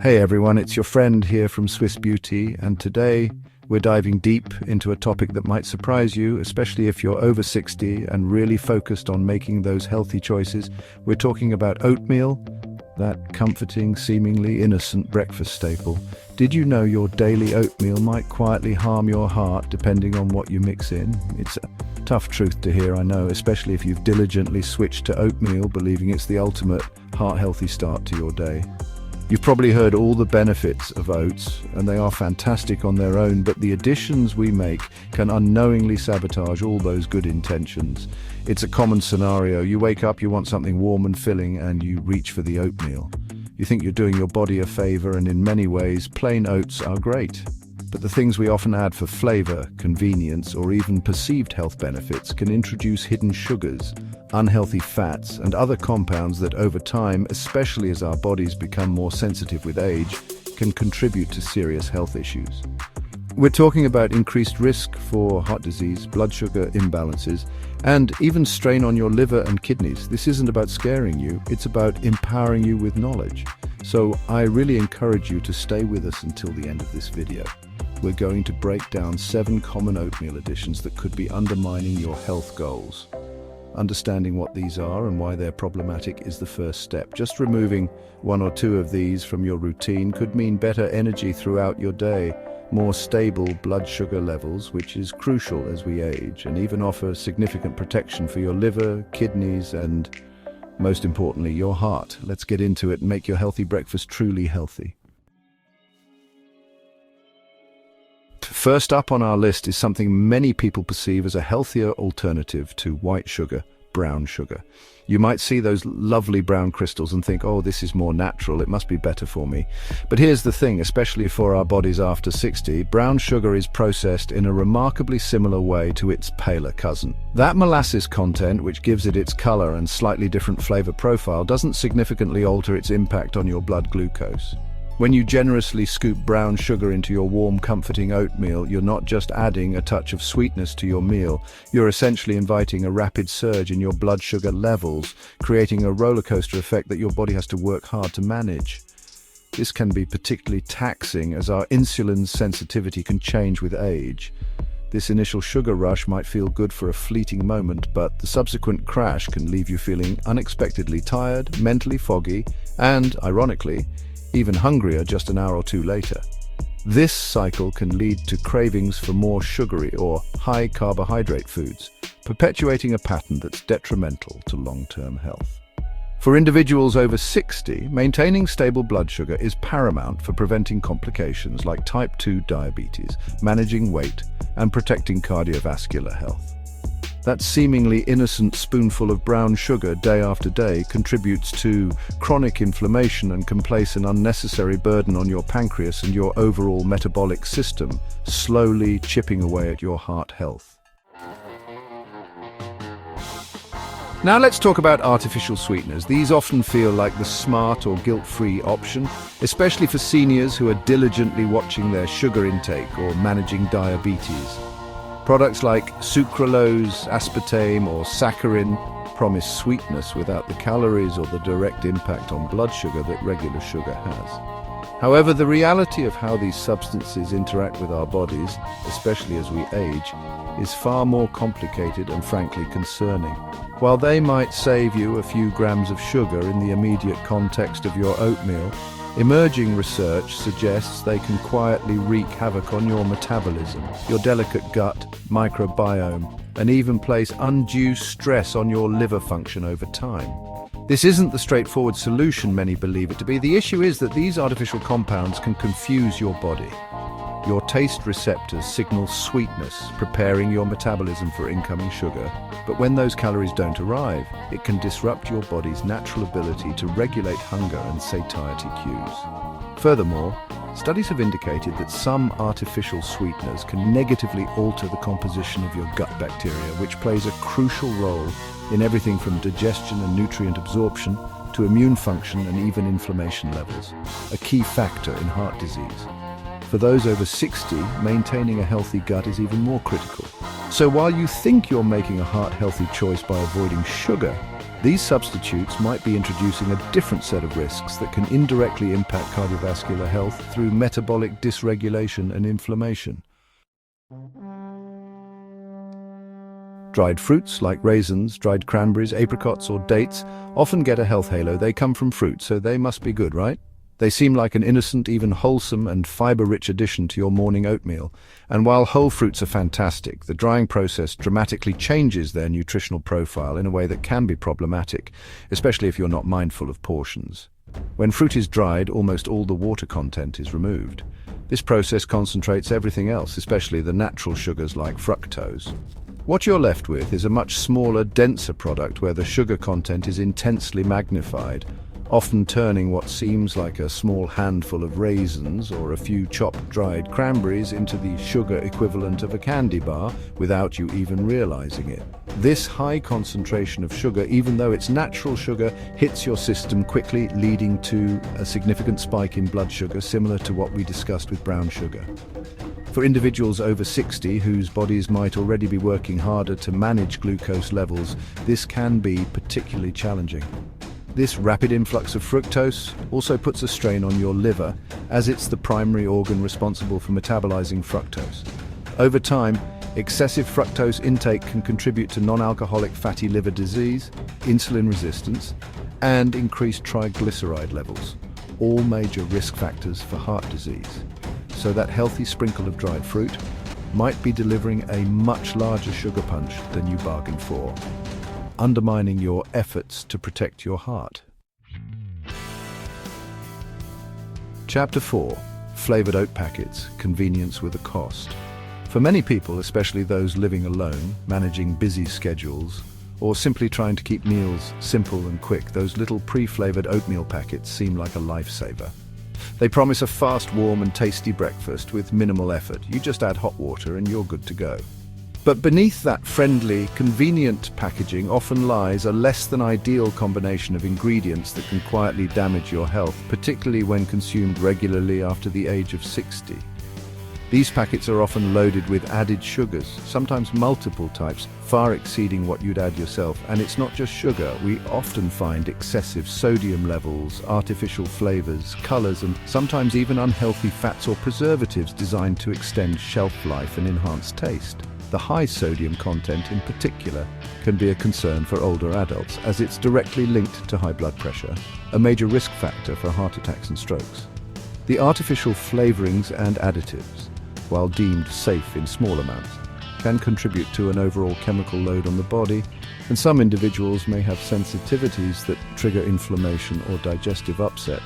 Hey everyone, it's your friend here from Swiss Beauty, and today we're diving deep into a topic that might surprise you, especially if you're over 60 and really focused on making those healthy choices. We're talking about oatmeal, that comforting, seemingly innocent breakfast staple. Did you know your daily oatmeal might quietly harm your heart depending on what you mix in? It's a tough truth to hear, I know, especially if you've diligently switched to oatmeal, believing it's the ultimate heart-healthy start to your day. You've probably heard all the benefits of oats, and they are fantastic on their own, but the additions we make can unknowingly sabotage all those good intentions. It's a common scenario. You wake up, you want something warm and filling, and you reach for the oatmeal. You think you're doing your body a favor, and in many ways, plain oats are great. But the things we often add for flavor, convenience, or even perceived health benefits can introduce hidden sugars, unhealthy fats, and other compounds that over time, especially as our bodies become more sensitive with age, can contribute to serious health issues. We're talking about increased risk for heart disease, blood sugar imbalances, and even strain on your liver and kidneys. This isn't about scaring you, it's about empowering you with knowledge. So I really encourage you to stay with us until the end of this video. We're going to break down 7 common oatmeal additions that could be undermining your health goals. Understanding what these are and why they're problematic is the first step. Just removing 1 or 2 of these from your routine could mean better energy throughout your day, more stable blood sugar levels, which is crucial as we age, and even offer significant protection for your liver, kidneys, and, most importantly, your heart. Let's get into it and make your healthy breakfast truly healthy. First up on our list is something many people perceive as a healthier alternative to white sugar, brown sugar. You might see those lovely brown crystals and think, oh, this is more natural, it must be better for me. But here's the thing, especially for our bodies after 60, brown sugar is processed in a remarkably similar way to its paler cousin. That molasses content, which gives it its color and slightly different flavor profile, doesn't significantly alter its impact on your blood glucose. When you generously scoop brown sugar into your warm, comforting oatmeal, you're not just adding a touch of sweetness to your meal, you're essentially inviting a rapid surge in your blood sugar levels, creating a roller coaster effect that your body has to work hard to manage. This can be particularly taxing as our insulin sensitivity can change with age. This initial sugar rush might feel good for a fleeting moment, but the subsequent crash can leave you feeling unexpectedly tired, mentally foggy, and, ironically, even hungrier just an hour or 2 later. This cycle can lead to cravings for more sugary or high carbohydrate foods, perpetuating a pattern that's detrimental to long-term health. For individuals over 60, maintaining stable blood sugar is paramount for preventing complications like type 2 diabetes, managing weight, and protecting cardiovascular health. That seemingly innocent spoonful of brown sugar day after day contributes to chronic inflammation and can place an unnecessary burden on your pancreas and your overall metabolic system, slowly chipping away at your heart health. Now let's talk about artificial sweeteners. These often feel like the smart or guilt-free option, especially for seniors who are diligently watching their sugar intake or managing diabetes. Products like sucralose, aspartame, or saccharin promise sweetness without the calories or the direct impact on blood sugar that regular sugar has. However, the reality of how these substances interact with our bodies, especially as we age, is far more complicated and frankly concerning. While they might save you a few grams of sugar in the immediate context of your oatmeal, emerging research suggests they can quietly wreak havoc on your metabolism, your delicate gut, microbiome, and even place undue stress on your liver function over time. This isn't the straightforward solution many believe it to be. The issue is that these artificial compounds can confuse your body. Your taste receptors signal sweetness, preparing your metabolism for incoming sugar. But when those calories don't arrive, it can disrupt your body's natural ability to regulate hunger and satiety cues. Furthermore, studies have indicated that some artificial sweeteners can negatively alter the composition of your gut bacteria, which plays a crucial role in everything from digestion and nutrient absorption to immune function and even inflammation levels, a key factor in heart disease. For those over 60, maintaining a healthy gut is even more critical. So while you think you're making a heart-healthy choice by avoiding sugar, These substitutes might be introducing a different set of risks that can indirectly impact cardiovascular health through metabolic dysregulation and inflammation. Dried fruits like raisins, dried cranberries, apricots, or dates often get a health halo. They come from fruit, so they must be good, right? They seem like an innocent, even wholesome and fiber-rich addition to your morning oatmeal. And while whole fruits are fantastic, the drying process dramatically changes their nutritional profile in a way that can be problematic, especially if you're not mindful of portions. When fruit is dried, almost all the water content is removed. This process concentrates everything else, especially the natural sugars like fructose. What you're left with is a much smaller, denser product where the sugar content is intensely magnified, often turning what seems like a small handful of raisins or a few chopped dried cranberries into the sugar equivalent of a candy bar without you even realizing it. This high concentration of sugar, even though it's natural sugar, hits your system quickly, leading to a significant spike in blood sugar, similar to what we discussed with brown sugar. For individuals over 60 whose bodies might already be working harder to manage glucose levels, this can be particularly challenging. This rapid influx of fructose also puts a strain on your liver, as it's the primary organ responsible for metabolizing fructose. Over time, excessive fructose intake can contribute to non-alcoholic fatty liver disease, insulin resistance, and increased triglyceride levels, all major risk factors for heart disease. So that healthy sprinkle of dried fruit might be delivering a much larger sugar punch than you bargained for, undermining your efforts to protect your heart. Chapter 4. Flavored oat packets, convenience with a cost. For many people, especially those living alone, managing busy schedules, or simply trying to keep meals simple and quick, those little pre-flavored oatmeal packets seem like a lifesaver. They promise a fast, warm and tasty breakfast with minimal effort. You just add hot water and you're good to go. But beneath that friendly, convenient packaging often lies a less than ideal combination of ingredients that can quietly damage your health, particularly when consumed regularly after the age of 60. These packets are often loaded with added sugars, sometimes multiple types, far exceeding what you'd add yourself. And it's not just sugar. We often find excessive sodium levels, artificial flavors, colors, and sometimes even unhealthy fats or preservatives designed to extend shelf life and enhance taste. The high sodium content in particular can be a concern for older adults, as it's directly linked to high blood pressure, a major risk factor for heart attacks and strokes. The artificial flavorings and additives, while deemed safe in small amounts, can contribute to an overall chemical load on the body, and some individuals may have sensitivities that trigger inflammation or digestive upset.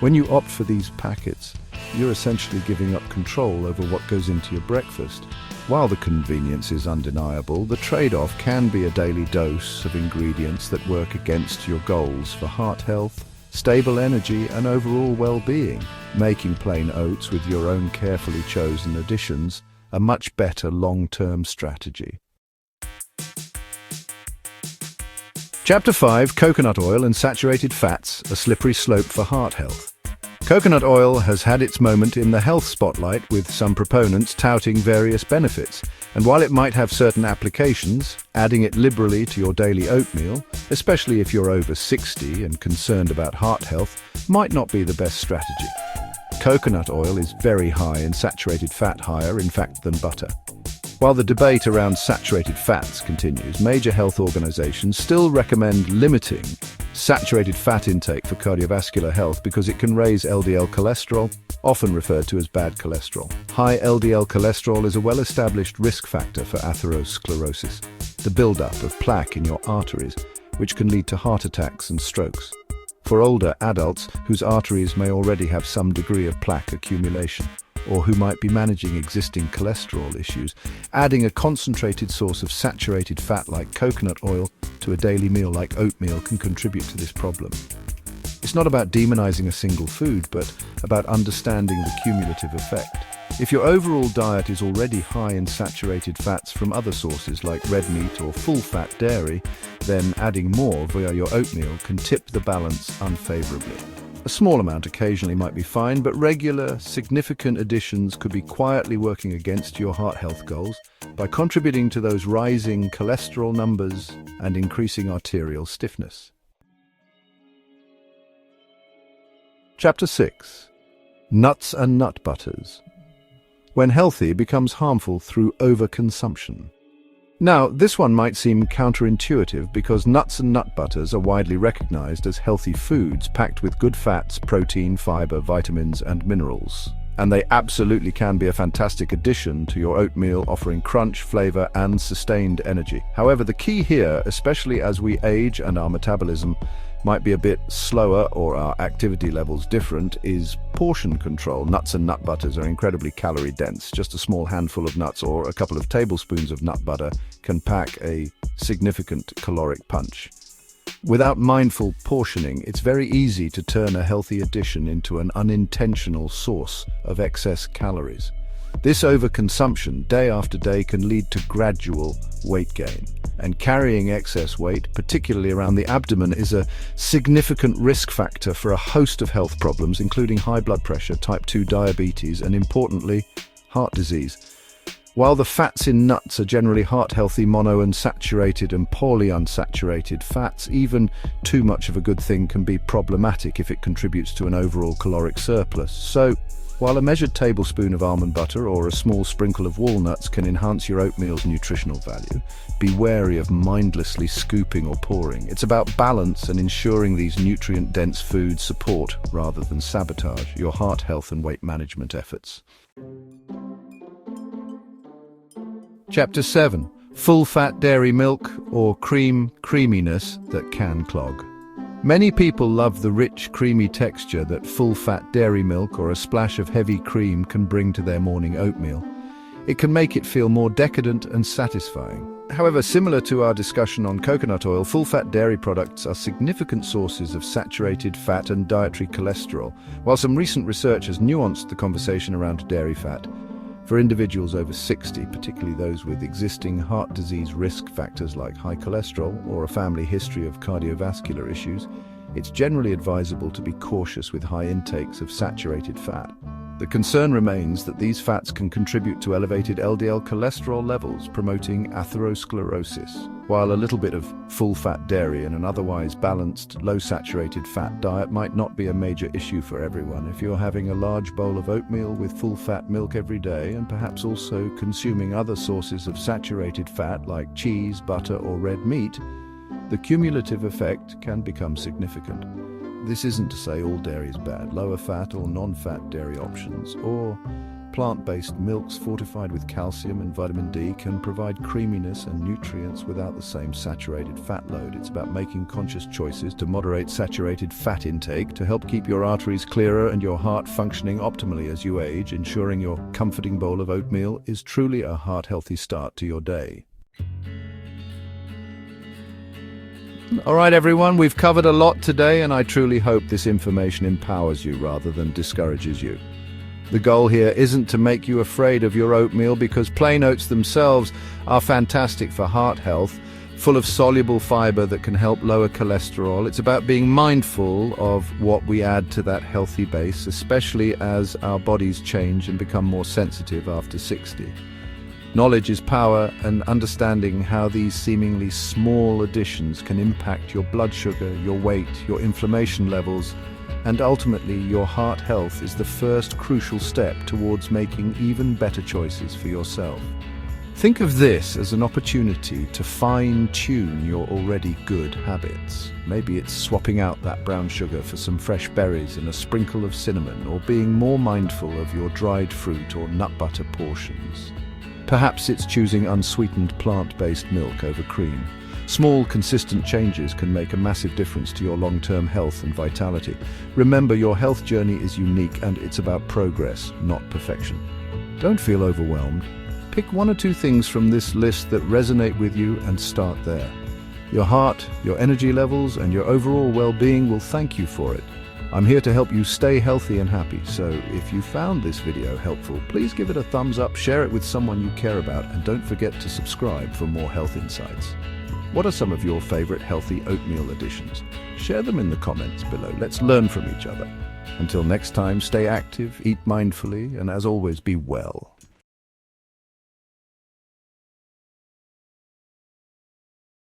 When you opt for these packets, you're essentially giving up control over what goes into your breakfast. While the convenience is undeniable, the trade-off can be a daily dose of ingredients that work against your goals for heart health, stable energy, and overall well-being, making plain oats with your own carefully chosen additions a much better long-term strategy. Chapter 5. Coconut oil and saturated fats, a slippery slope for heart health. Coconut oil has had its moment in the health spotlight, with some proponents touting various benefits. And while it might have certain applications, adding it liberally to your daily oatmeal, especially if you're over 60 and concerned about heart health, might not be the best strategy. Coconut oil is very high in saturated fat, higher, in fact, than butter. While the debate around saturated fats continues, major health organizations still recommend limiting saturated fat intake for cardiovascular health because it can raise LDL cholesterol, often referred to as bad cholesterol. High LDL cholesterol is a well-established risk factor for atherosclerosis, the buildup of plaque in your arteries, which can lead to heart attacks and strokes. For older adults whose arteries may already have some degree of plaque accumulation, or who might be managing existing cholesterol issues, adding a concentrated source of saturated fat like coconut oil to a daily meal like oatmeal can contribute to this problem. It's not about demonizing a single food, but about understanding the cumulative effect. If your overall diet is already high in saturated fats from other sources like red meat or full-fat dairy, then adding more via your oatmeal can tip the balance unfavorably. A small amount occasionally might be fine, but regular, significant additions could be quietly working against your heart health goals by contributing to those rising cholesterol numbers and increasing arterial stiffness. Chapter 6. Nuts and nut butters. When healthy becomes harmful through overconsumption. Now, this one might seem counterintuitive because nuts and nut butters are widely recognized as healthy foods packed with good fats, protein, fiber, vitamins, and minerals. And they absolutely can be a fantastic addition to your oatmeal, offering crunch, flavor, and sustained energy. However, the key here, especially as we age and our metabolism might be a bit slower or our activity levels different, is portion control. Nuts and nut butters are incredibly calorie dense. Just a small handful of nuts or a couple of tablespoons of nut butter can pack a significant caloric punch. Without mindful portioning, it's very easy to turn a healthy addition into an unintentional source of excess calories. This overconsumption, day after day, can lead to gradual weight gain. And carrying excess weight, particularly around the abdomen, is a significant risk factor for a host of health problems, including high blood pressure, type 2 diabetes, and importantly, heart disease. While the fats in nuts are generally heart-healthy, monounsaturated and poorly unsaturated fats, even too much of a good thing can be problematic if it contributes to an overall caloric surplus. So, while a measured tablespoon of almond butter or a small sprinkle of walnuts can enhance your oatmeal's nutritional value, be wary of mindlessly scooping or pouring. It's about balance and ensuring these nutrient-dense foods support, rather than sabotage, your heart health and weight management efforts. Chapter 7. Full-fat dairy milk or creaminess that can clog. Many people love the rich, creamy texture that full-fat dairy milk or a splash of heavy cream can bring to their morning oatmeal. It can make it feel more decadent and satisfying. However, similar to our discussion on coconut oil, full-fat dairy products are significant sources of saturated fat and dietary cholesterol. While some recent research has nuanced the conversation around dairy fat, for individuals over 60, particularly those with existing heart disease risk factors like high cholesterol or a family history of cardiovascular issues, it's generally advisable to be cautious with high intakes of saturated fat. The concern remains that these fats can contribute to elevated LDL cholesterol levels, promoting atherosclerosis. While a little bit of full-fat dairy and an otherwise balanced, low-saturated fat diet might not be a major issue for everyone, if you're having a large bowl of oatmeal with full-fat milk every day and perhaps also consuming other sources of saturated fat like cheese, butter, or red meat, the cumulative effect can become significant. This isn't to say all dairy is bad. Lower fat or non-fat dairy options or plant-based milks fortified with calcium and vitamin D can provide creaminess and nutrients without the same saturated fat load. It's about making conscious choices to moderate saturated fat intake to help keep your arteries clearer and your heart functioning optimally as you age, ensuring your comforting bowl of oatmeal is truly a heart-healthy start to your day. All right, everyone, we've covered a lot today, and I truly hope this information empowers you rather than discourages you. The goal here isn't to make you afraid of your oatmeal, because plain oats themselves are fantastic for heart health, full of soluble fiber that can help lower cholesterol. It's about being mindful of what we add to that healthy base, especially as our bodies change and become more sensitive after 60. Knowledge is power, and understanding how these seemingly small additions can impact your blood sugar, your weight, your inflammation levels, and ultimately your heart health is the first crucial step towards making even better choices for yourself. Think of this as an opportunity to fine-tune your already good habits. Maybe it's swapping out that brown sugar for some fresh berries and a sprinkle of cinnamon, or being more mindful of your dried fruit or nut butter portions. Perhaps it's choosing unsweetened plant-based milk over cream. Small, consistent changes can make a massive difference to your long-term health and vitality. Remember, your health journey is unique, and it's about progress, not perfection. Don't feel overwhelmed. Pick one or two things from this list that resonate with you and start there. Your heart, your energy levels, and your overall well-being will thank you for it. I'm here to help you stay healthy and happy, so if you found this video helpful, please give it a thumbs up, share it with someone you care about, and don't forget to subscribe for more health insights. What are some of your favorite healthy oatmeal additions? Share them in the comments below. Let's learn from each other. Until next time, stay active, eat mindfully, and as always, be well.